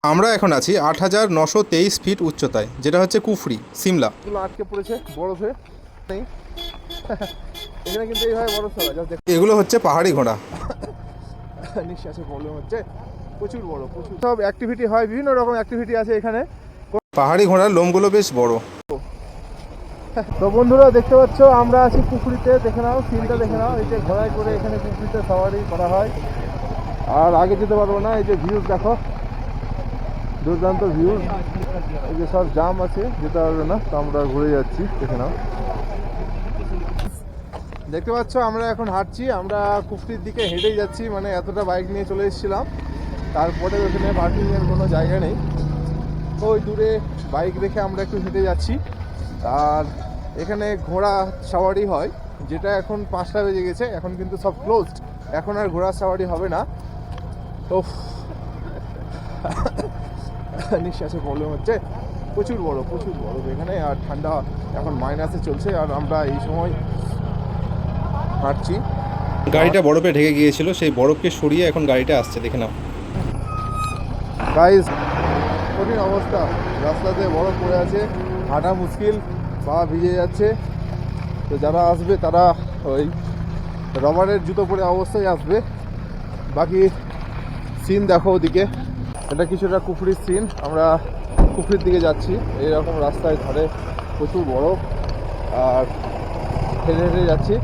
আমরা এখন আছি ৮,৯২৩ ফিট উচ্চতায়, যেটা হচ্ছে কুফরি, সিমলা। এগুলো আটকে পড়েছে বরফে নেই। এখানে কিন্তু এইভাবে বরফ চলা যায়। এগুলো হচ্ছে পাহাড়ি ঘোড়া। নিঃশ্বাসে প্রবলেম হচ্ছে, প্রচুর বড়, প্রচুর সব অ্যাক্টিভিটি হয়, বিভিন্ন রকম অ্যাক্টিভিটি আছে এখানে। পাহাড়ি ঘোড়ার লোমগুলো বেশ বড়। তো বন্ধুরা দেখতে পাচ্ছ আমরা আছি পুকুরিতে, দেখে নাও সিনটা, দেখে নাও। এই যে ঘোড়ায় করে এখানে পুকুরিতে সাওয়ারি করা হয়। আর আগে যেতে পারবো না, এই যে ভিউজ দেখো, দুর্দান্ত ভিউজ। এই যে সব জাম আছে, যেতে পারবে না, তো আমরা ঘুরে যাচ্ছি, দেখে নাও। দেখতে পাচ্ছ আমরা এখন হাঁটছি, আমরা কুফরির দিকে হেঁটেই যাচ্ছি, মানে এতটা বাইক নিয়ে চলে এসেছিলাম। তারপরে ওখানে পার্কিংয়ের কোনো জায়গা নেই, ওই দূরে বাইক রেখে আমরা একটু হেঁটে যাচ্ছি। আর এখানে ঘোড়া সাওয়ারি হয়, যেটা এখন 5টা বেজে গেছে, এখন কিন্তু সব ক্লোজড, এখন আর ঘোড়া সাওয়ারি হবে না। তো নিঃশ্বাসে প্রবলেম হচ্ছে, প্রচুর বড়, প্রচুর বরফ এখানে। আর ঠান্ডা এখন মাইনাসে চলছে, আর আমরা এই সময় হাঁটছি। গাড়িটা বরফে ঢেকে গিয়েছিল, সেই বরফকে সরিয়ে এখন গাড়িটা আসছে, দেখে নাও। গাইস, কঠিন অবস্থা, রাস্তাতে বরফ পড়ে আছে, হাঁটা মুশকিল, পা ভিজে যাচ্ছে। তো যারা আসবে তারা ওই রবারের জুতো পরে অবস্থায় আসবে। বাকি সিন দেখো ওদিকে, এটা কিছুটা কুফরির সিন। আমরা কুফরির দিকে যাচ্ছি, এইরকম রাস্তায় ধারে প্রচুর বরফ, আর হেঁটে হেঁটে যাচ্ছি।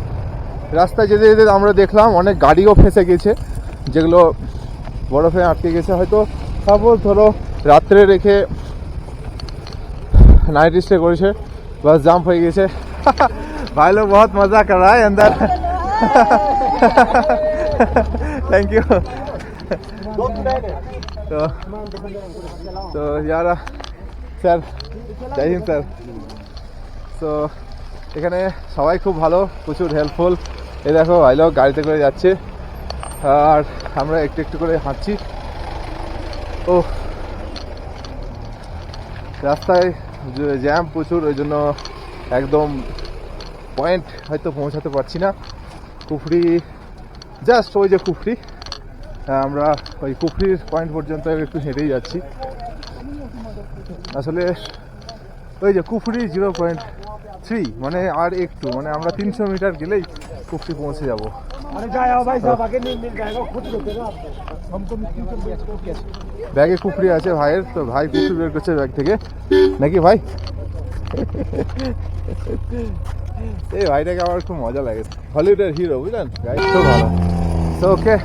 রাস্তায় যেতে যেতে আমরা দেখলাম অনেক গাড়িও ফেঁসে গেছে, যেগুলো বরফে আটকে গেছে। হয়তো সাপোজ ধরো রাত্রে রেখে नाइट स्टे করেছে, बस জাম্প হয়ে গেছে। भाई लोग बहुत मज़ा कर रहा है अंदर। Thank you. तो यार স্যার, জয় হিন্দ স্যার। তো এখানে সবাই খুব ভালো, প্রচুর হেল্পফুল। এই দেখো ভাই লোক গাড়িতে করে যাচ্ছে, আর আমরা একটু একটু করে হাঁটছি। ও রাস্তায় জ্যাম প্রচুর, ওই জন্য একদম পয়েন্ট হয়তো পৌঁছাতে পারছি না। কুফরি জাস্ট ওই যে কুফরি, আমরা ওই কুফরির পয়েন্ট পর্যন্ত একটু হেঁটেই যাচ্ছি। আসলে ওই যে কুফরি 0.3, মানে আর একটু, মানে আমরা 300 মিটার গেলেই কুফরি পৌঁছে যাবো। ব্যাগে কুফরি আছে ভাইয়ের, তো ভাই কুফরি বের করছে ব্যাগ থেকে, নাকি ভাই? এই ভাইটাকে আমার খুব মজা লাগে, হলিউডের হিরো, বুঝলেন গাইজ, খুব ভালো। তো ওকে,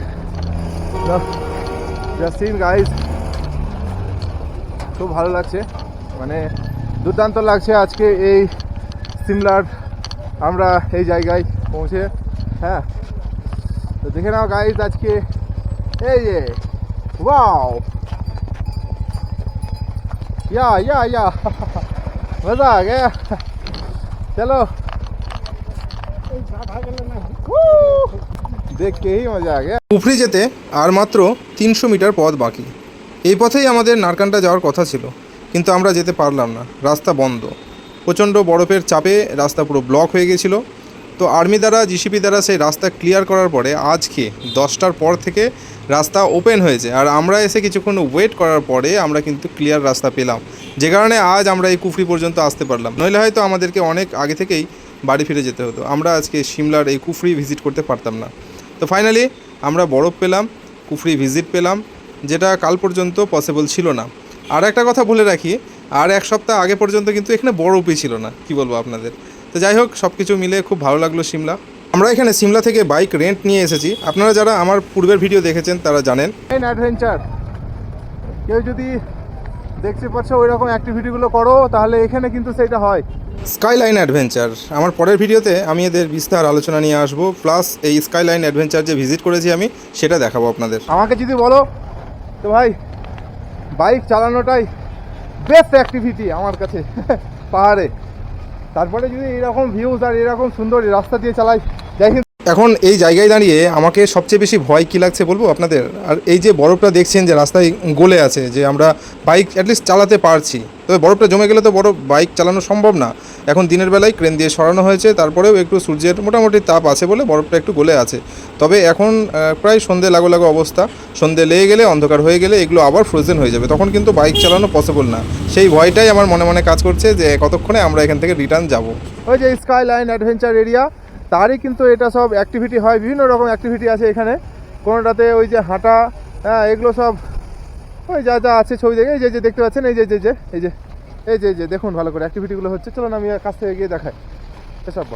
জাস্টিন গাইজ, খুব ভালো লাগছে, মানে দুর্দান্ত লাগছে আজকে এই সিমলার আমরা এই জায়গায় পৌঁছে। হ্যাঁ, তো দেখে নাও গাইজ আজকে এই যে ওয়াও, या मजा आ गया, चलो देख के ही मजा आ गया। কুফরি যেতে আর মাত্র 300 মিটার পথ বাকি। এই পথেই আমাদের নারকান্ডা যাওয়ার কথা ছিল, কিন্তু আমরা যেতে পারলাম না, রাস্তা বন্ধ। প্রচণ্ড বরফের চাপে রাস্তা পুরো ব্লক হয়ে গেছিলো। তো আর্মি দ্বারা, জিসিপি দ্বারা সেই রাস্তা ক্লিয়ার করার পরে আজকে 10টার পর থেকে রাস্তা ওপেন হয়েছে, আর আমরা এসে কিছুক্ষণ ওয়েট করার পরে আমরা কিন্তু ক্লিয়ার রাস্তা পেলাম, যে কারণে আজ আমরা এই কুফরি পর্যন্ত আসতে পারলাম। নইলে হয়তো আমাদেরকে অনেক আগে থেকেই বাড়ি ফিরে যেতে হতো, আমরা আজকে সিমলার এই কুফরি ভিজিট করতে পারতাম না। তো ফাইনালি আমরা বরফ পেলাম, কুফরি ভিজিট পেলাম, যেটা কাল পর্যন্ত পসিবল ছিল না। আর একটা কথা বলে রাখি, আর এক সপ্তাহ আগে পর্যন্ত কিন্তু এখানে বরফই ছিল না, কি বলবো আপনাদের। তো যাই হোক, সব কিছু মিলে খুব ভালো লাগলো সিমলা। আমরা এখানে সিমলা থেকে বাইক রেন্ট নিয়ে এসেছি, আপনারা যারা আমার পূর্বের ভিডিও দেখেছেন তারা জানেন। অ্যাডভেঞ্চার কেউ যদি দেখতে পাচ্ছ ওই রকম অ্যাক্টিভিটিগুলো করো, তাহলে এখানে কিন্তু সেটা হয়। স্কাইলাইন অ্যাডভেঞ্চার, আমার পরের ভিডিওতে আমি এদের বিস্তার আলোচনা নিয়ে আসবো, প্লাস এই স্কাইলাইন অ্যাডভেঞ্চার যে ভিজিট করেছি আমি, সেটা দেখাবো আপনাদের। আমাকে যদি বলো তো ভাই, বাইক চালানোটাই বেস্ট অ্যাক্টিভিটি আমার কাছে পাহাড়ে। তারপরে যদি এরকম ভিউজ আর এরকম সুন্দর রাস্তা দিয়ে চালাই, যাই এখন এই জায়গায় দাঁড়িয়ে আমাকে সবচেয়ে বেশি ভয় কী লাগছে বলবো আপনাদের। আর এই যে বরফটা দেখছেন যে রাস্তায় গলে আছে, যে আমরা বাইক অ্যাটলিস্ট চালাতে পারছি, তবে বরফটা জমে গেলে তো বাইক চালানো সম্ভব না। এখন দিনের বেলায় ক্রেন দিয়ে সরানো হয়েছে, তারপরেও একটু সূর্যের মোটামুটি তাপ আছে বলে বরফটা একটু গলে আছে। তবে এখন প্রায় সন্ধে লাগো অবস্থা। সন্ধে লেগে গেলে, অন্ধকার হয়ে গেলে এগুলো আবার ফ্রোজেন হয়ে যাবে, তখন কিন্তু বাইক চালানো পসিবল না। সেই ভয়টাই আমার মনে মনে কাজ করছে যে কতক্ষণে আমরা এখান থেকে রিটার্ন যাব। ওই যে স্কাইলাইন অ্যাডভেঞ্চার এরিয়া, তারই কিন্তু এটা সব অ্যাক্টিভিটি হয়, বিভিন্ন রকম অ্যাক্টিভিটি আছে এখানে। কোনোটাতে ওই যে হাঁটা, হ্যাঁ এগুলো সব ওই যা যা আছে ছবি দেখে, এই যে দেখতে পাচ্ছেন, এই যে এই যে এই যে এই যে এই যে দেখুন ভালো করে অ্যাক্টিভিটিগুলো হচ্ছে। চলুন আমি কাছ থেকে গিয়ে দেখাই এসব।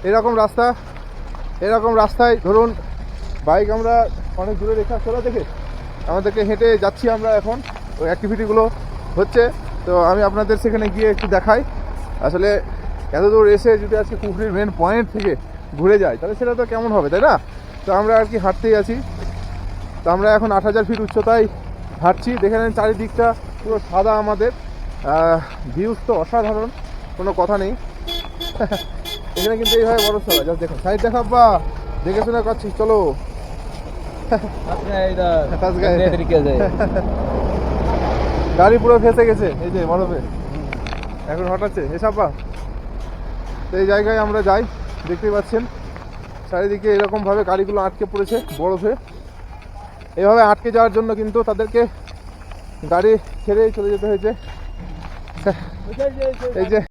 এরকম রাস্তা, এরকম রাস্তায় ধরুন বাইক আমরা অনেক দূরে রেখে চলা দেখে আমাদেরকে হেঁটে যাচ্ছি আমরা এখন, ওই অ্যাক্টিভিটিগুলো হচ্ছে। তো আমি আপনাদের সেখানে গিয়ে একটু দেখাই। আসলে এত দূর এসে যদি আজকে কুফরির মেন পয়েন্ট থেকে ঘুরে যায় তাহলে সেটা তো কেমন হবে, তাই না? তো আমরা আর কি হাঁটতেই আছি। তো আমরা এখন 8000 ফিট উচ্চতায় হাঁটছি। দেখে নেন চারিদিকটা পুরো সাদা, আমাদের ভিউজ তো অসাধারণ, কোনো কথা নেই। এখানে কিন্তু এইভাবে বড় সবাই জাস্ট দেখুন, সাইড দেখা বা দেখে শুনে পাচ্ছি। চলো গাড়ি পুরো ফেসে গেছে এই যে বরফে, এখন হঠাচ্ছে এসব। তো এই জায়গায় আমরা যাই, দেখতেই পাচ্ছেন চারিদিকে এরকমভাবে গাড়িগুলো আটকে পড়েছে বরফে। এইভাবে আটকে যাওয়ার জন্য কিন্তু তাদেরকে গাড়ি ছেড়েই চলে যেতে হয়েছে। এই যে